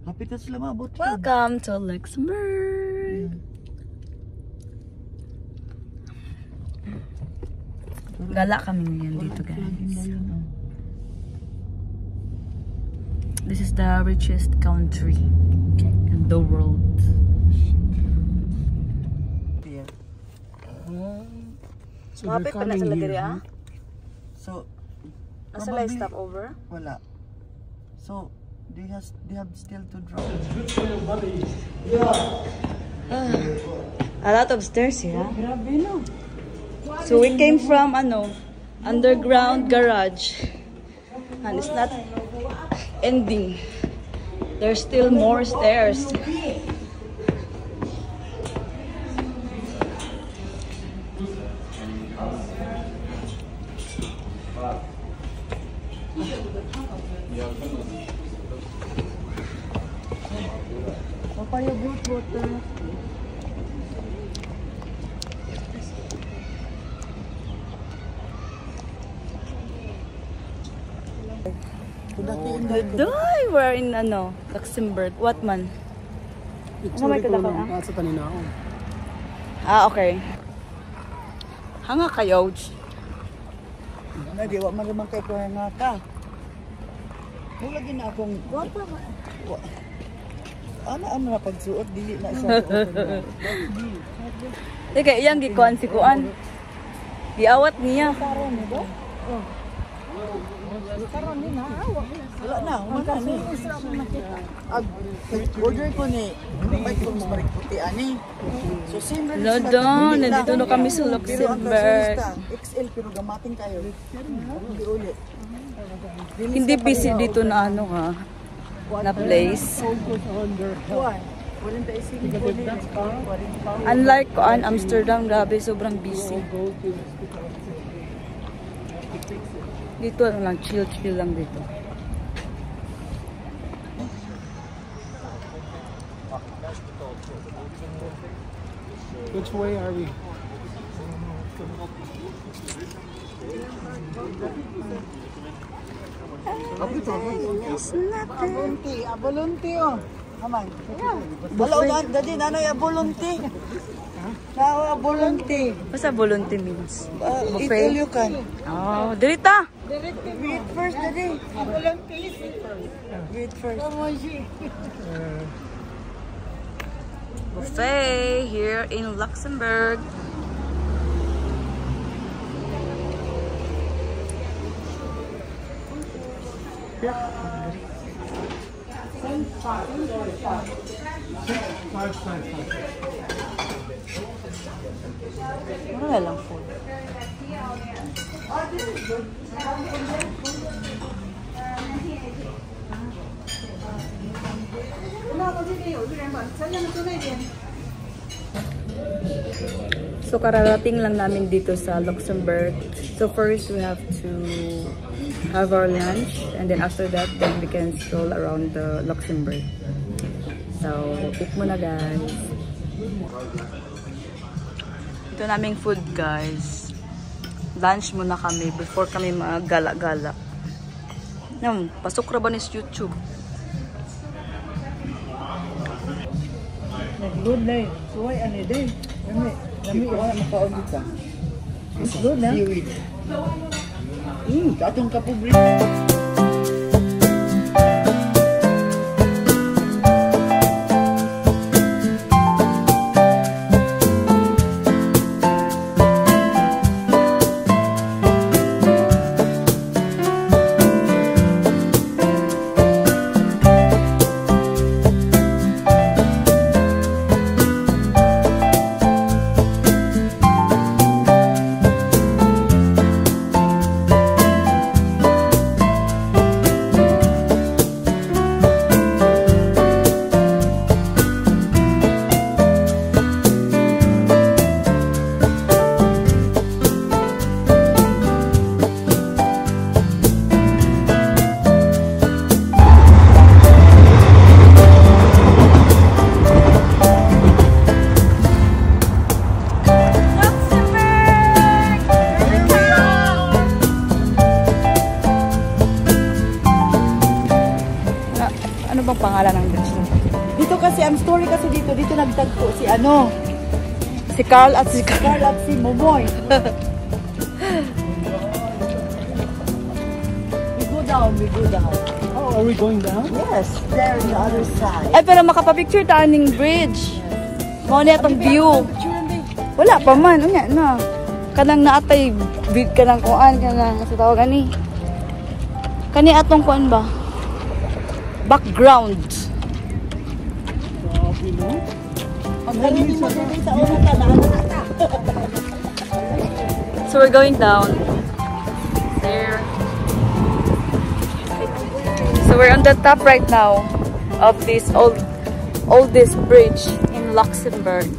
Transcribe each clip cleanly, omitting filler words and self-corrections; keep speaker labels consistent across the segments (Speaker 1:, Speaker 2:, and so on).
Speaker 1: Hapit na sila maabot.
Speaker 2: Welcome to Luxembourg. Gala kami ngayon dito, guys. This is the richest country in the world.
Speaker 1: So
Speaker 2: Mapit pa na sila diri, ah?
Speaker 1: So,
Speaker 2: Nasa live stopover?
Speaker 1: wala. So, they have still to drop.
Speaker 2: A lot of stairs here. Grabe, no? So we came from underground garage, and it's not ending. There's still more stairs. Papaya boat water. Today, we're in Luxembourg. What man?
Speaker 3: Ano may kadakon sa Taninao.
Speaker 2: Ah, okay. Hanga kayo.
Speaker 1: Ano, di wa man naman kay ko nga ka. Wala lagi na akong guwapa. Ano na pagsuot dili na siya.
Speaker 2: Teka, iyang gikuan si Kuan. Giawat niya.
Speaker 1: Karon ni ba? Oh. Karon ni na. Wala na, wala ni. Order ko ni. May kung marik puti ani. So same rin.
Speaker 2: Lodon, nandito na kami sa Luxembourg.
Speaker 1: XL pero gamating kayo. Hindi ulit.
Speaker 2: Hindi busy dito na na place. Unlike Kuan, Amsterdam, grabe, sobrang busy. Dito lang, chill lang dito.
Speaker 3: Which way are we?
Speaker 1: Abulunti oh. Aman. Wala na dadi nanay abulunti. Sao abulunti?
Speaker 2: Basta volunteer means?
Speaker 1: Eat all you can.
Speaker 2: Oh, dirita!
Speaker 1: Wait first dadi. Abulunti. Wait first.
Speaker 2: Buffet here in Luxembourg. Mura lang food. So kararating lang namin dito sa Luxembourg. So first we have to have our lunch, and then after that then we can stroll around the Luxembourg. So eat muna, guys. Ito naming food, guys. Lunch muna kami before kami mag-gala-gala. Pasok ra ba ni YouTube?
Speaker 1: Good day. Suway ani day. Kami wala makaon dito. It's good na. Katong kapubri.
Speaker 2: ganda ng beach.
Speaker 1: Dito kasi, ang story kasi dito nagtagpo si
Speaker 2: Si Carl at si
Speaker 1: Carl at si Momoy. We go down.
Speaker 3: Oh, are we going down?
Speaker 1: Yes, there on the other side.
Speaker 2: Ay, pero makapapicture taan ng bridge. Mao niya itong view. Wala pa man. Unya na. Kanang naatay, kanang kuan, kanang sa tawag ani. Kani atong kuan ba? Background.
Speaker 3: Grabe, no?
Speaker 1: Ang galing mo din sa una talaga.
Speaker 2: So we're going down. There. So we're on the top right now of this oldest bridge in Luxembourg.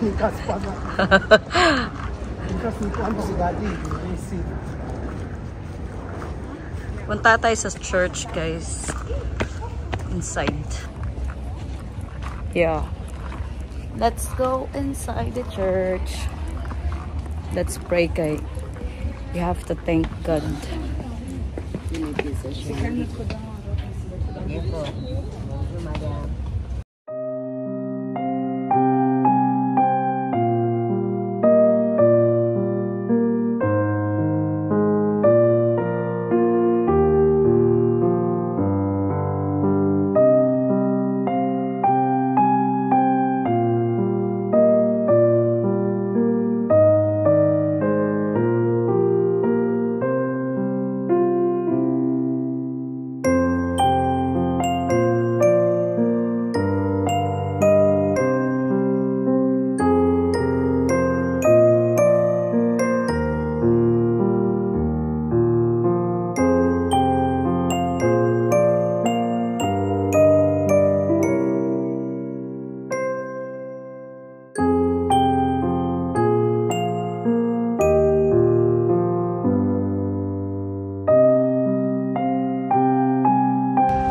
Speaker 3: Bukas pa nga. Bukas nituan pa si Daddy. Easy.
Speaker 2: Punta tayo sa church, guys. Inside. Yeah. Let's go inside the church. Let's pray, guys. We have to thank God
Speaker 4: Pinipisa siya. Sige po. Madam.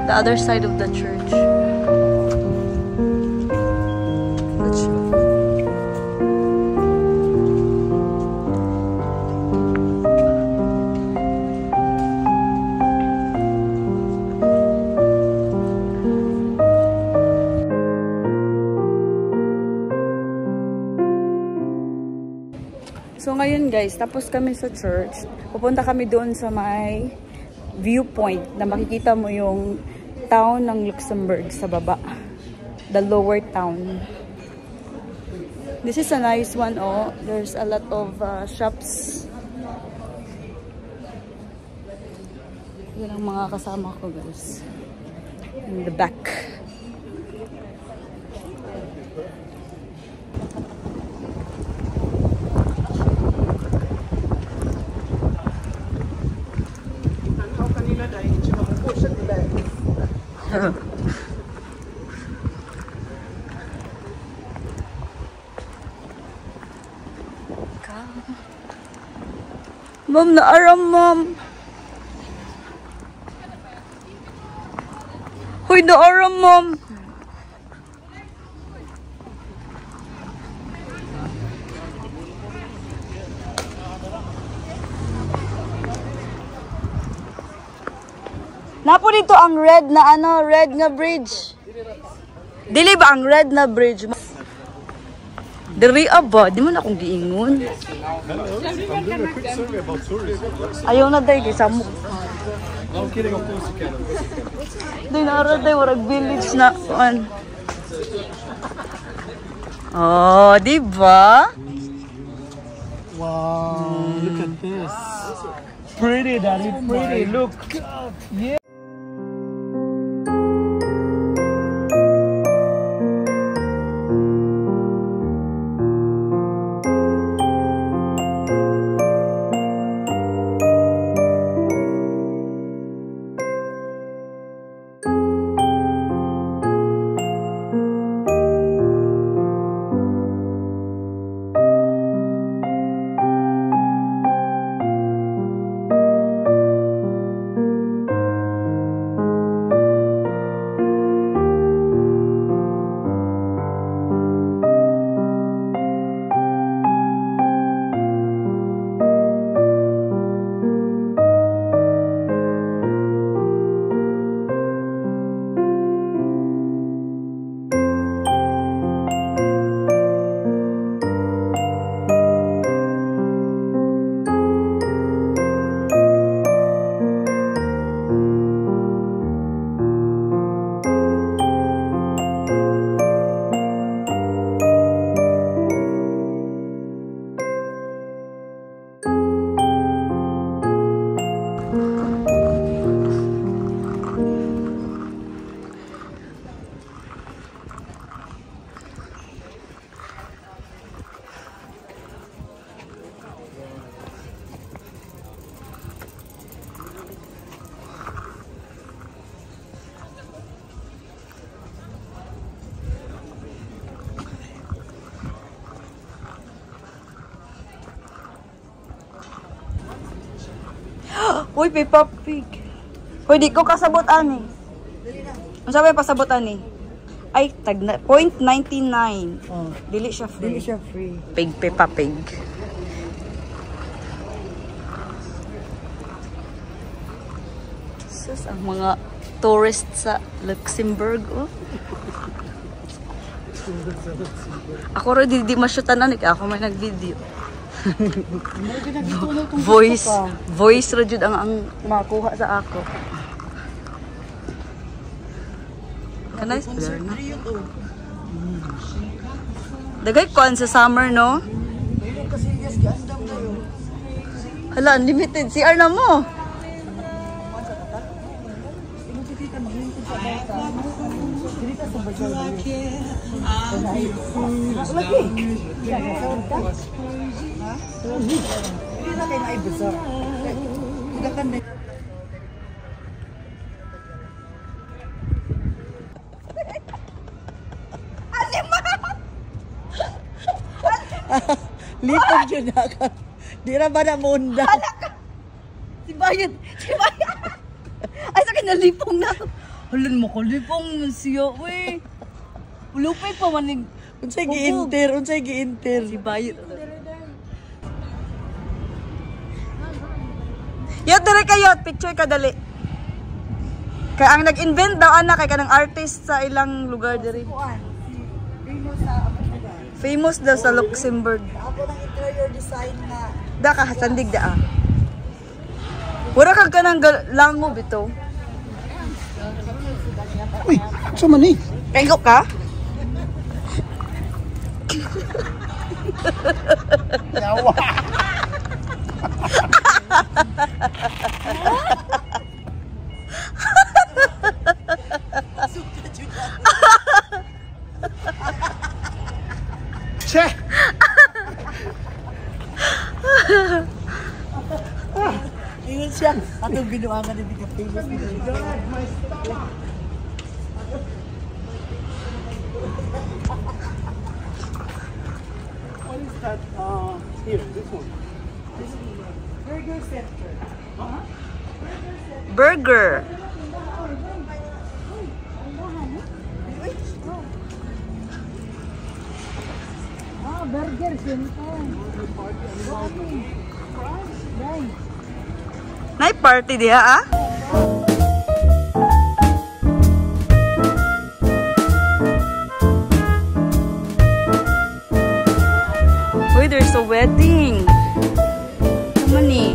Speaker 2: The other side of the church. Let's show. So ngayon guys, tapos kami sa church. Pupunta kami doon sa may viewpoint na makikita mo yung town ng Luxembourg sa baba. The lower town. This is a nice one, oh. There's a lot of shops. Yan ang mga kasama ko, guys. In the back. Mom, naaram, Mom. Hoy, naaram, Mom. Napo dito ang red na ano, red na bridge. Dili ba ang red na bridge? Diri ba? Di mo na akong giingon. Ayaw na day, kaysa mo. Di nara day, warag village na. Oh, di ba?
Speaker 3: Wow, look at this. Pretty, Daddy, pretty. Look. Yeah.
Speaker 2: Uy, Peppa Pig. Uy, di ko kasabot ani. Ang sabi pasabot ani? Ay, tag na, 0.99.
Speaker 1: Oh,
Speaker 2: Dili siya free.
Speaker 1: dili siya free.
Speaker 2: Pig, Peppa Pig. Sus, ang mga tourist sa Luxembourg, oh. Ako rin di masyutan na, ako may nag-video. Voice rajud ang makuha sa ako. Kanay blur na. Dagay kuan sa summer, no? Hala, unlimited CR na mo.
Speaker 1: Lipong yun ako. Di na ba na munda?
Speaker 2: Si Bayan. Ay, sa kanya lipong na. Halun mo ko, lipong siya, wey. Ulupay pa manig.
Speaker 1: Unsay gi-inter.
Speaker 2: Si Bayan. Yot, dire kayo. Picture ka dali. Kaya ang nag-invent daw, anak, kay kanang artist sa ilang lugar dire. Famous daw sa Luxembourg.
Speaker 1: Ako ng interior design na.
Speaker 2: Da ka, sandig da ah. Wala kag ka ng langob ito.
Speaker 3: Uy, sa mani.
Speaker 2: Kayo ka?
Speaker 3: Yawa. Che.
Speaker 1: Ingon siya. Atong binuangan ni Bika famous.
Speaker 3: What is that? Here, this one.
Speaker 1: Burger Center.
Speaker 2: Burger.
Speaker 1: Burger Center.
Speaker 2: Nay party diha ah. Uy, there's a wedding. Come ni.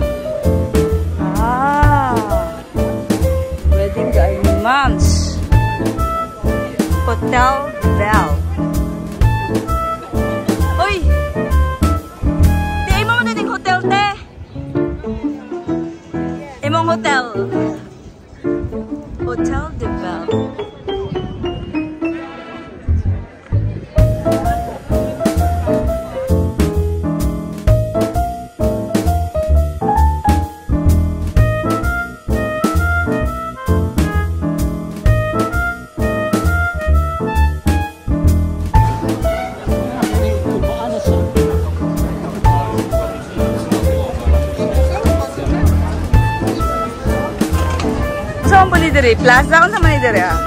Speaker 2: Wedding guy ni Moms. Hotel Bell. Uy! Di mo na ding hotel, te. Imong hotel. Hotel de Bell. Saan po ni Dere? Plaza? Ano naman ni Dere ah?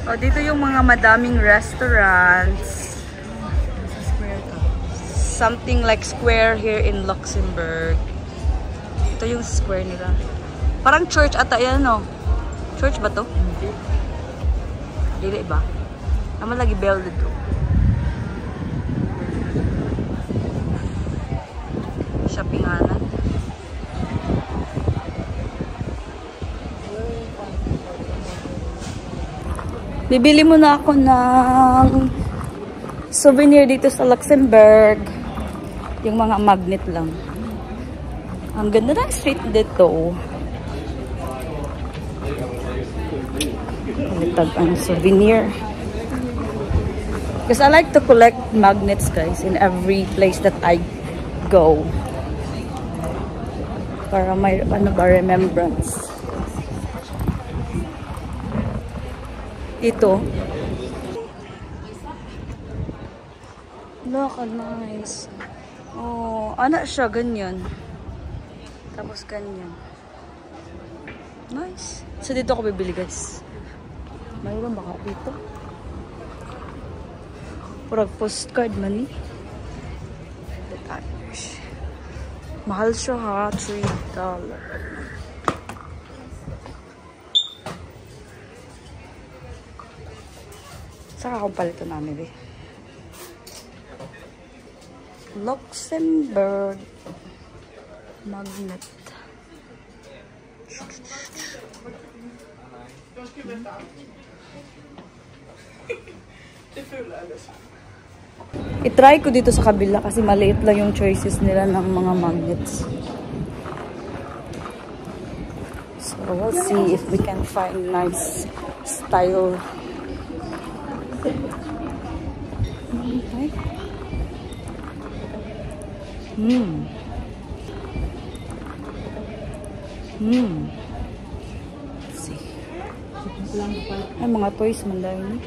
Speaker 2: Oh, dito yung mga madaming restaurants. Something like square here in Luxembourg. Ito yung square nila. Parang church ata yan, no? Church ba to? Dili ba? Naman lagi bell dito. Shoppinganan. Bibili muna ako ng souvenir dito sa Luxembourg. Yung mga magnet lang. Ang ganda ng street dito. Palitag ang souvenir. Because I like to collect magnets, guys, in every place that I go. Para may ano ba, remembrance. Ito. Look, nice. Oh, ano siya, ganyan. Tapos ganyan. Nice. So, dito ako bibili, guys. Mayroon baka dito? Purag postcard man eh. Mahal siya ha, $3. Saka akong palito namin eh. Luxembourg magnet. I-try ko dito sa kabila kasi maliit lang yung choices nila ng mga magnets. So we'll see if we can find nice style. Okay. See. Ay, mga toys man dahil.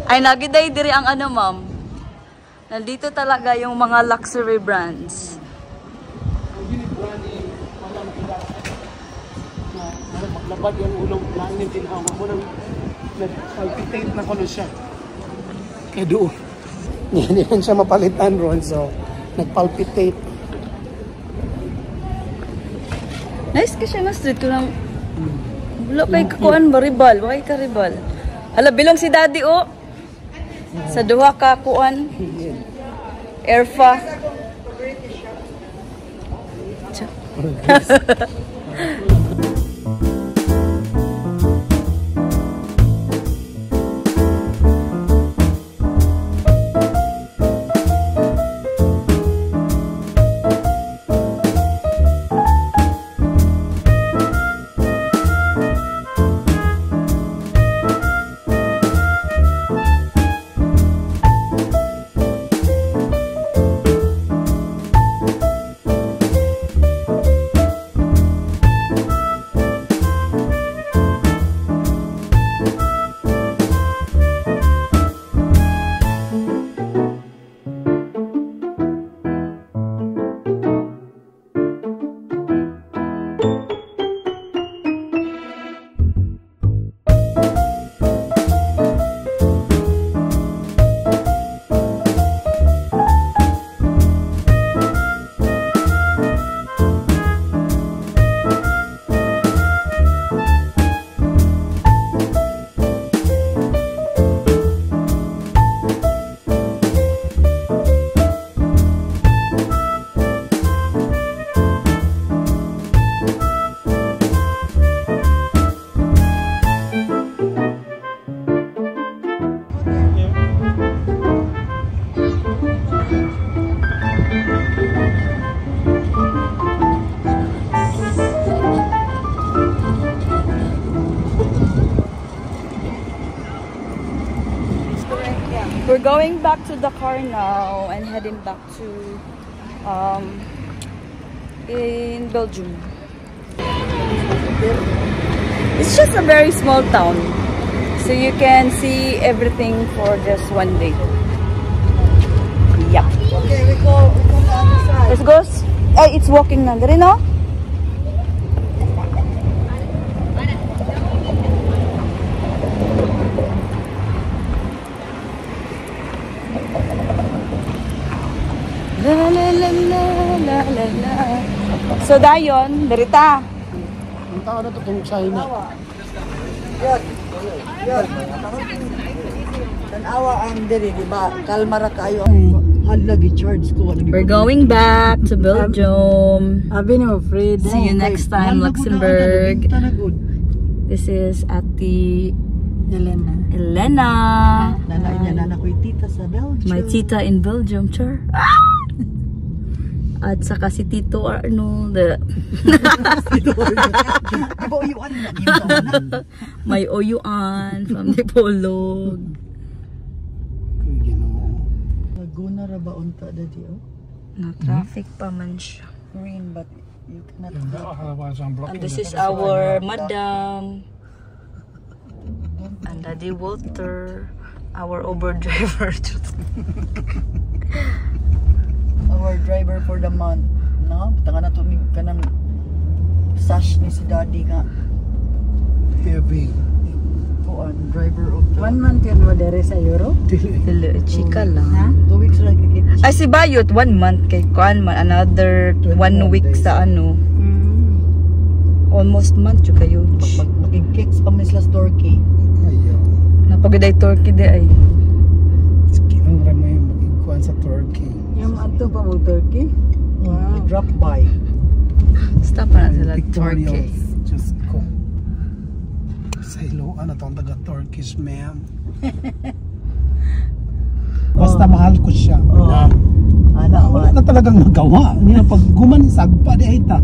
Speaker 2: Ay, nagiday diri ang ano, ma'am. Nandito talaga yung mga luxury brands.
Speaker 3: Maglabad yung ulong langit din hawa mo nang nag-palpitate na ko siya. Kaya doon. Hindi man siya mapalitan ron, so nag-palpitate.
Speaker 2: Nice ka siya nga street ko lang. Wala kay kakuan ba, ribal? Bakay ka ribal? Hala, bilong si daddy, oh. Sa duha ka kuan. Airfa. We're going back to the car now and heading back to in Belgium. It's just a very small town, so you can see everything for just one day. Yeah.
Speaker 1: Okay, we go on the other side.
Speaker 2: Let's go. Hey, it's walking na. Dali, no? La la la la la la la. So dayon, derita.
Speaker 3: Ang tao na ito itong China.
Speaker 1: Yun. Yun. Tanawa ang diri, di ba? Kalmara kayo. Lagi charge ko.
Speaker 2: We're going back to Belgium.
Speaker 1: Abi ni afraid.
Speaker 2: See you next time, Luxembourg. This is Ate Elena.
Speaker 1: Nanay niya, nana ko'y tita sa Belgium.
Speaker 2: My tita in Belgium, sure. At saka si Tito Arnold. May oyuan from Dipolog.
Speaker 1: Laguna ra ba unta dati, oh?
Speaker 2: Na traffic pa man siya.
Speaker 1: Green, but you cannot.
Speaker 2: And this is our madam. And Daddy Walter. Our Uber driver.
Speaker 1: Our driver for the month. No? Tanga na tumig ka ng sash ni si daddy nga.
Speaker 3: Heavy.
Speaker 1: Kuan, driver of the...
Speaker 4: 1 month yun mo dere sa Europe?
Speaker 2: Dili, chika lang.
Speaker 4: Ha?
Speaker 1: 2 weeks lang kikit.
Speaker 2: Ay, si Bayot, 1 month kay Kuan man. Another 1 week
Speaker 3: days.
Speaker 2: sa ano.
Speaker 4: Mm.
Speaker 2: Almost month yung kayo.
Speaker 1: Magkikicks pa mislas Turkey.
Speaker 3: Ayaw.
Speaker 2: Napagiday Turkey di ay.
Speaker 3: Ang ramay magigkuhan sa Turkey.
Speaker 4: Yung ato pa mo Turkey?
Speaker 1: Wow. Drop by.
Speaker 2: Stop na sila
Speaker 3: Victoria.
Speaker 2: Turkey.
Speaker 3: Diyos ko. Sa Iloan na itong taga-Turkish, ma'am. Basta mahal ko siya.
Speaker 1: Oh. Ana,
Speaker 3: Wala na talagang magawa. Niya pag gumanisagpa di ay ta.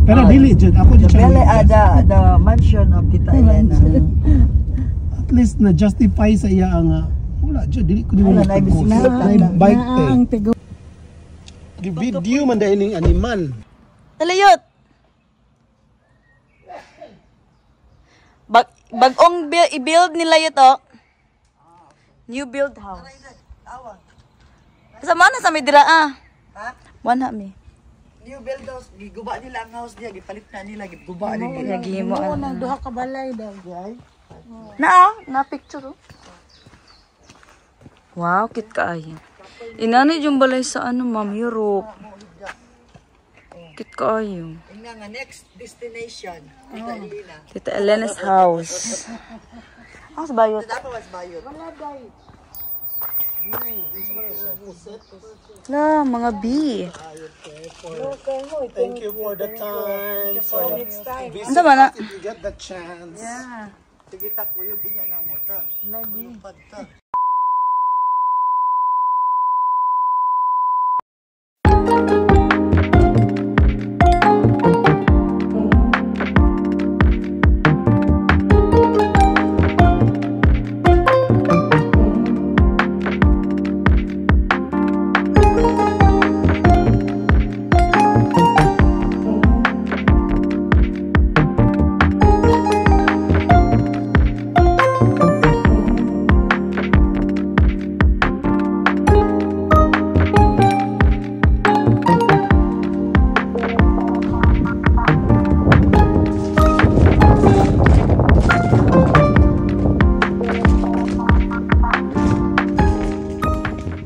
Speaker 3: Pero dili jud ako di
Speaker 1: The
Speaker 3: siya.
Speaker 1: Bele, the mansion of Tita Elena.
Speaker 3: At least na justify sa iya ang wala jud dili ko di mo
Speaker 1: Wala, naibisilot lang.
Speaker 3: bike
Speaker 4: Na
Speaker 3: tay.
Speaker 4: ang tigo.
Speaker 3: Di video man dahil ning animal.
Speaker 2: Talayot! Bagong i-build nila ito. New build house. Sa mana sa may dira ah?
Speaker 1: Ha?
Speaker 2: Wana mi.
Speaker 1: New build house, giguba nila ang house niya, gipalit na nila, giguba nila.
Speaker 2: Gihimo
Speaker 4: Oo,
Speaker 2: ano.
Speaker 4: nang duha ka balay daw.
Speaker 2: Na picture oh. Wow, kit kaayo. Inani yung balay sa ano, Ma'am, Europe. Kit kaayo.
Speaker 1: Tingnan nga, next destination, Tita Elena.
Speaker 2: Tita Elena's house. House Bayot.
Speaker 1: Dapat was bayot.
Speaker 2: La, mga bee.
Speaker 3: Thank you for the time. So
Speaker 4: Next time.
Speaker 3: visit
Speaker 2: Anda ba na?
Speaker 3: us if you get the chance.
Speaker 4: Yeah.
Speaker 1: Sige tak, kuyog niya na mo ta.
Speaker 4: Lagi.
Speaker 1: Lupad ta.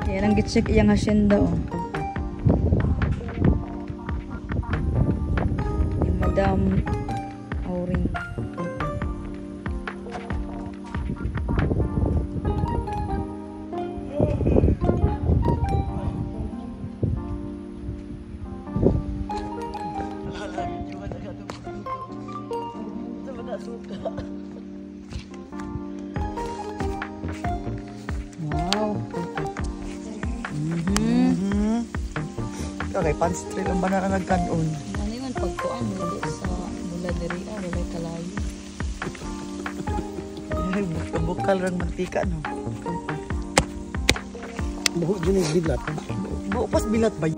Speaker 2: Yan ang gitsik iyang hacienda oh. Ni Madam Auring. Wow.
Speaker 1: Okay, panstrip ang banana nagkanon.
Speaker 2: Ano yun, pagkuan mula sa mula diri wala kalayo.
Speaker 1: Bukal rang mantika, no?
Speaker 3: Buho dyan yung bilat.
Speaker 1: Buo pas bilat ba?